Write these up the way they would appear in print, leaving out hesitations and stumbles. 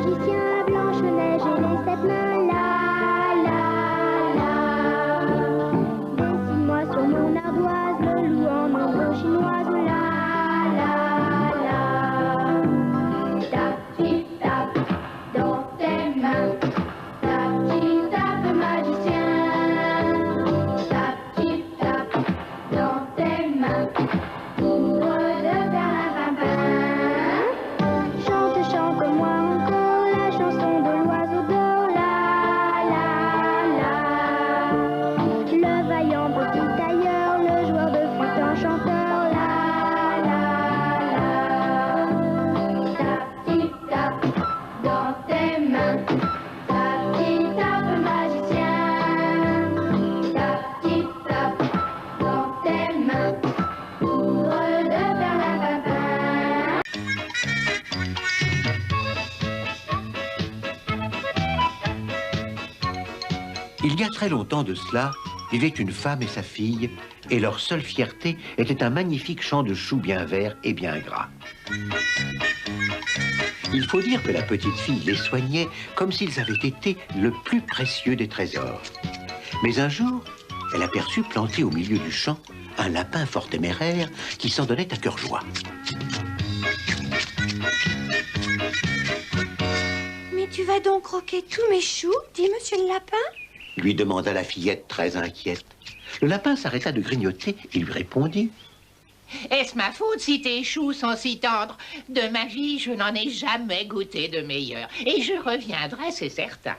magicien, Blanche-Neige et les 7 nains, la la la. Dessine-moi sur mon ardoise le loup en ombre chinoise, la la la. Tape, tip, tape dans tes mains, tape, tip, tape magicien, tape, tip, tape dans tes mains. Chante-moi encore la chanson de l'oiseau d'or, la la la. Le vaillant petit tailleur, le joueur de flûte enchanteur, la la la. Tape, tip, tape dans tes mains, tape, tip, tape magicien, tape, tip, tape dans tes mains. Il y a très longtemps de cela, vivaient une femme et sa fille, et leur seule fierté était un magnifique champ de choux bien vert et bien gras. Il faut dire que la petite fille les soignait comme s'ils avaient été le plus précieux des trésors. Mais un jour, elle aperçut planté au milieu du champ un lapin fort téméraire qui s'en donnait à cœur joie. Mais tu vas donc croquer tous mes choux, dit monsieur le lapin? Lui demanda la fillette très inquiète. Le lapin s'arrêta de grignoter et lui répondit. Est-ce ma faute si tes choux sont si tendres? De ma vie, je n'en ai jamais goûté de meilleur. Et je reviendrai, c'est certain.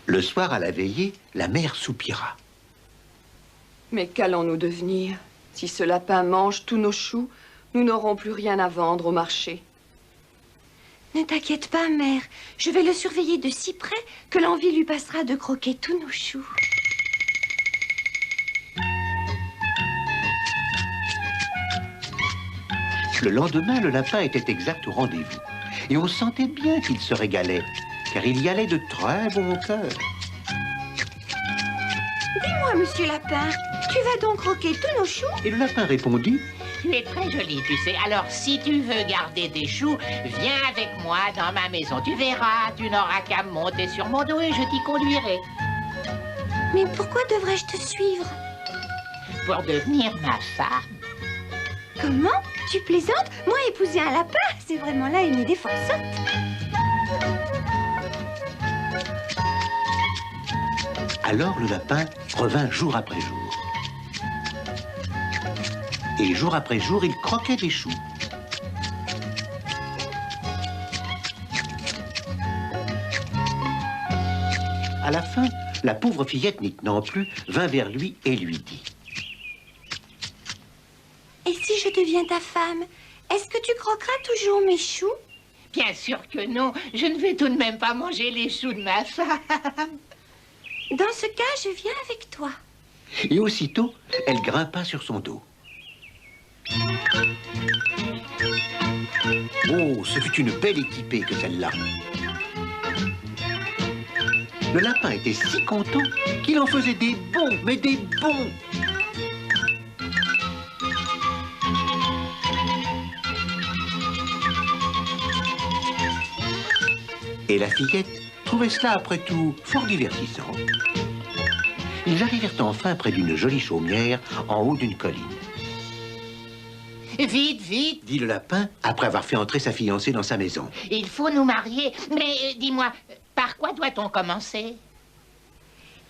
Le soir à la veillée, la mère soupira. Mais qu'allons-nous devenir? Si ce lapin mange tous nos choux, nous n'aurons plus rien à vendre au marché. Ne t'inquiète pas, mère. Je vais le surveiller de si près que l'envie lui passera de croquer tous nos choux. Le lendemain, le lapin était exact au rendez-vous. Et on sentait bien qu'il se régalait, car il y allait de très bon cœur. Dis-moi, monsieur Lapin, tu vas donc croquer tous nos choux? Et le lapin répondit. Tu es très jolie, tu sais. Alors, si tu veux garder des choux, viens avec moi dans ma maison. Tu verras, tu n'auras qu'à monter sur mon dos et je t'y conduirai. Mais pourquoi devrais-je te suivre? Pour devenir ma femme. Comment? Tu plaisantes? Moi, épouser un lapin, c'est vraiment là une idée forçante. Alors le lapin revint jour après jour. Et jour après jour, il croquait des choux. À la fin, la pauvre fillette, n'y tenant plus, vint vers lui et lui dit. Et si je deviens ta femme, est-ce que tu croqueras toujours mes choux? Bien sûr que non. Je ne vais tout de même pas manger les choux de ma femme. Dans ce cas, je viens avec toi. Et aussitôt, elle grimpa sur son dos. Oh, ce fut une belle équipée que celle-là. Le lapin était si content qu'il en faisait des bons, mais des bons. Et la fillette trouvait cela, après tout, fort divertissant. Ils arrivèrent enfin près d'une jolie chaumière en haut d'une colline. Vite, vite, Dit le lapin, après avoir fait entrer sa fiancée dans sa maison. il faut nous marier. Mais dis-moi, par quoi doit-on commencer?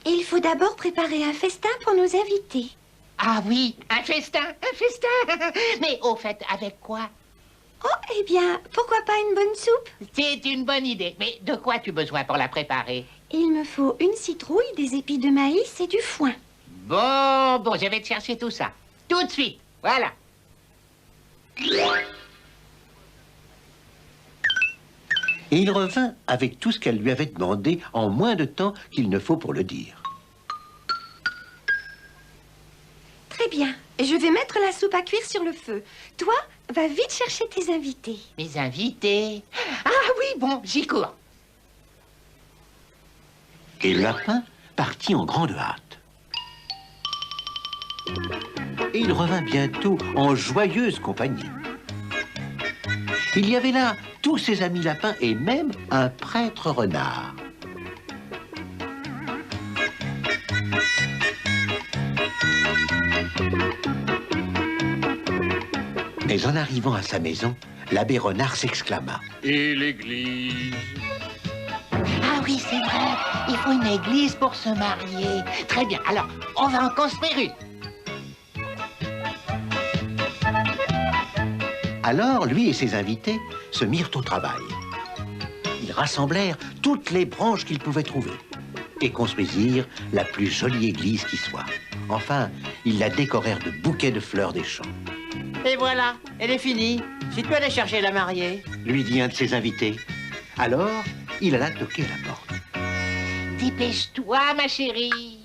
Il faut d'abord préparer un festin pour nos invités. Ah oui, un festin, un festin. Mais au fait, avec quoi? Oh, eh bien, pourquoi pas une bonne soupe? C'est une bonne idée. Mais de quoi as-tu besoin pour la préparer? Il me faut une citrouille, des épis de maïs et du foin. Bon, je vais te chercher tout ça. Tout de suite, voilà. Et il revint avec tout ce qu'elle lui avait demandé en moins de temps qu'il ne faut pour le dire. Très bien. Je vais mettre la soupe à cuire sur le feu. Toi, va vite chercher tes invités. Mes invités? Ah oui, bon, j'y cours. Et le lapin partit en grande hâte. Et il revint bientôt en joyeuse compagnie. Il y avait là tous ses amis lapins et même un prêtre renard. Mais en arrivant à sa maison, l'abbé Renard s'exclama. Et l'église? Ah oui, c'est vrai. Il faut une église pour se marier. Très bien. Alors, on va en construire une. Alors, lui et ses invités se mirent au travail. Ils rassemblèrent toutes les branches qu'ils pouvaient trouver et construisirent la plus jolie église qui soit. Enfin, ils la décorèrent de bouquets de fleurs des champs. Et voilà, elle est finie. Si tu allais chercher la mariée. Lui dit un de ses invités. Alors, il alla toquer à la porte. Dépêche-toi, ma chérie.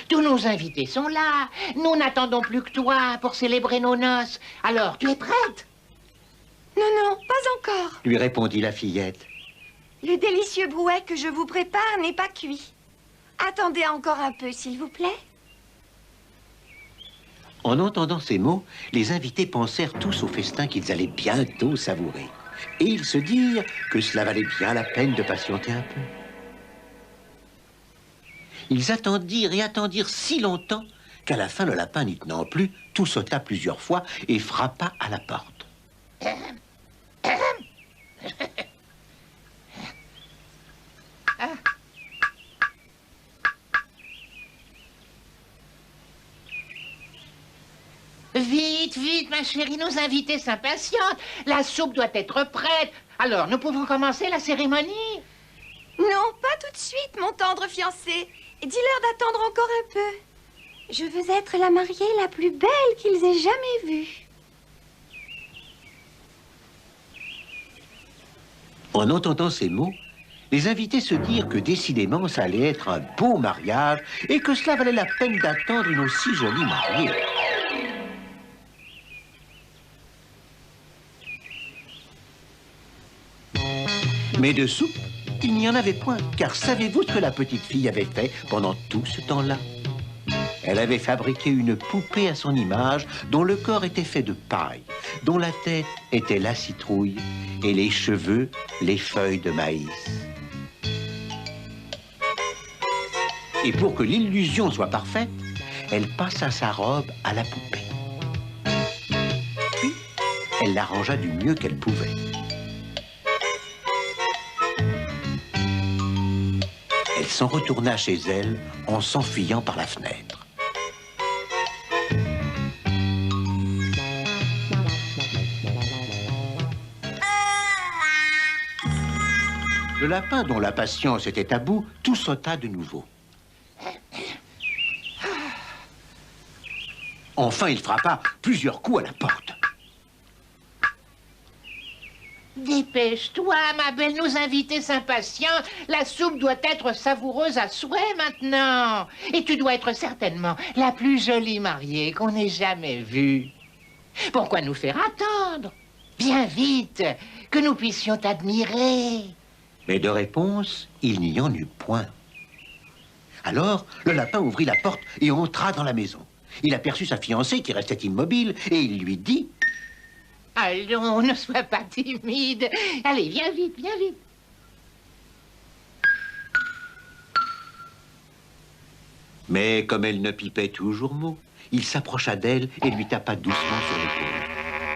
Tous nos invités sont là. Nous n'attendons plus que toi pour célébrer nos noces. Alors, tu es prête? Non, non, pas encore. Lui répondit la fillette. Le délicieux brouet que je vous prépare n'est pas cuit. Attendez encore un peu, s'il vous plaît. En entendant ces mots, les invités pensèrent tous au festin qu'ils allaient bientôt savourer. Et ils se dirent que cela valait bien la peine de patienter un peu. Ils attendirent et attendirent si longtemps qu'à la fin, le lapin n'y tenant plus, tout sauta plusieurs fois et frappa à la porte. Vite, vite, ma chérie, nos invités s'impatientent. La soupe doit être prête. Alors, nous pouvons commencer la cérémonie? Non, pas tout de suite, mon tendre fiancé. Dis-leur d'attendre encore un peu. Je veux être la mariée la plus belle qu'ils aient jamais vue. En entendant ces mots, les invités se dirent que décidément ça allait être un beau mariage et que cela valait la peine d'attendre une aussi jolie mariée. Mais de soupe, il n'y en avait point, car savez-vous ce que la petite fille avait fait pendant tout ce temps-là? Elle avait fabriqué une poupée à son image, dont le corps était fait de paille, dont la tête était la citrouille et les cheveux, les feuilles de maïs. Et pour que l'illusion soit parfaite, elle passa sa robe à la poupée. Puis, elle l'arrangea du mieux qu'elle pouvait. Elle s'en retourna chez elle en s'enfuyant par la fenêtre. Le lapin, dont la patience était à bout, tout sauta de nouveau. Enfin, il frappa plusieurs coups à la porte. Dépêche-toi, ma belle, nos invités s'impatientent. La soupe doit être savoureuse à souhait maintenant. Et tu dois être certainement la plus jolie mariée qu'on ait jamais vue. Pourquoi nous faire attendre? Viens vite, que nous puissions t'admirer. Mais de réponse, il n'y en eut point. Alors, le lapin ouvrit la porte et entra dans la maison. Il aperçut sa fiancée qui restait immobile et il lui dit... Allons, ne sois pas timide. Allez, viens vite, viens vite. Mais comme elle ne pipait toujours mot, il s'approcha d'elle et lui tapa doucement sur l'épaule.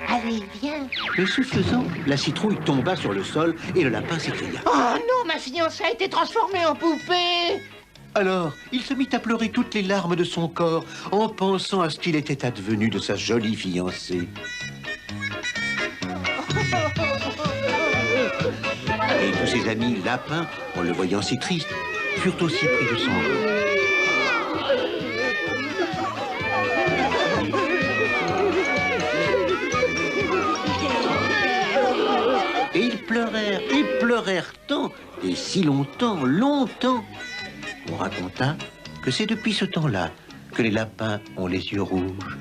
Allez, viens. Mais ce faisant, la citrouille tomba sur le sol et le lapin s'écria. Oh non, ma fiancée a été transformée en poupée. Alors, il se mit à pleurer toutes les larmes de son corps en pensant à ce qu'il était advenu de sa jolie fiancée. Et tous ses amis lapins, en le voyant si triste, furent aussi pris de sanglots. Et ils pleurèrent tant, et si longtemps, longtemps. On raconta que c'est depuis ce temps-là que les lapins ont les yeux rouges